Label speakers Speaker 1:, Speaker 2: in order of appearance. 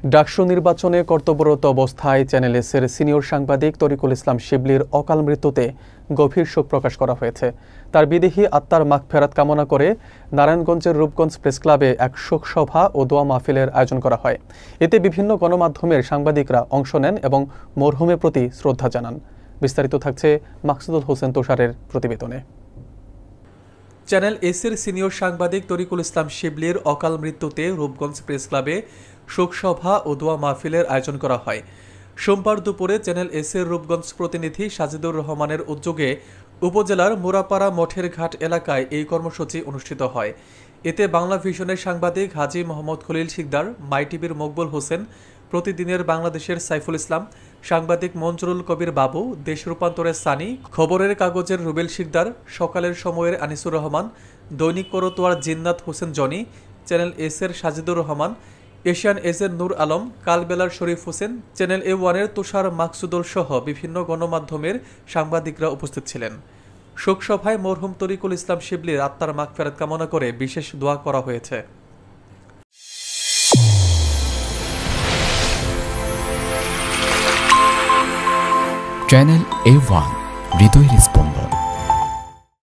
Speaker 1: ডাকসু নির্বাচনে কর্তব্যরত অবস্থায় চ্যানেল এস-এর সিনিয়র সাংবাদিক তরিকুল ইসলাম শিবলির অকাল মৃত্যুতে গভীর শোক প্রকাশ করা হয়েছে। তার বিদেহী আত্মার মাগফিরাত কামনা করে নারায়ণগঞ্জের রূপগঞ্জ প্রেস ক্লাবে এক শোক সভা ও দোয়া মাহফিলের আয়োজন করা হয়। এতে বিভিন্ন গণমাধ্যমের সাংবাদিকরা অংশ নেন এবং মরহুমের প্রতি শ্রদ্ধা জানান। বিস্তারিত থাকছে মাকসুদুল হোসেন তুষারের প্রতিবেদনে। চ্যানেল এস-এর সিনিয়র সাংবাদিক তরিকুল ইসলাম শিবলির অকাল মৃত্যুতে রূপগঞ্জ প্রেস ক্লাবে শোকসভা ও দোয়া মাহফিলের আয়োজন করা হয়। সোমবার দুপুরে চ্যানেল এস-এর রূপগঞ্জ প্রতিনিধি সাজিদুর রহমানের উদ্যোগে উপজেলার মুরাপাড়া মঠের ঘাট এলাকায় এই কর্মসূচি অনুষ্ঠিত হয়। এতে বাংলা ভিশনের সাংবাদিক হাজী মোহাম্মদ খলিল শিকদার, মাই টিভির মকবুল হোসেন, প্রতিদিনের বাংলাদেশের সাইফুল ইসলাম, সাংবাদিক মঞ্জুরুল কবির বাবু, দেশ রূপান্তরের সানি, খবরের কাগজের রুবেল শিকদার, সকালের সময়ের আনিসুর রহমান, দৈনিক করতোয়ার জিন্নাত হোসেন জনি, চ্যানেল এস-এর সাজিদুর রহমান, এশিয়ান এজের নূর আলম, কালবেলার শরীফ হোসেন, চ্যানেল এ-ওয়ানের তুষার মাকসুদুল সহ বিভিন্ন গণমাধ্যমের সাংবাদিকরা উপস্থিত ছিলেন। শোকসভায় মরহুম তরিকুল ইসলাম শিবলির আত্মার মাগফিরাত কামনা করে বিশেষ দোয়া করা হয়েছে।
Speaker 2: চ্যানেল এ-ওয়ান, হৃদয়ের স্পন্দন।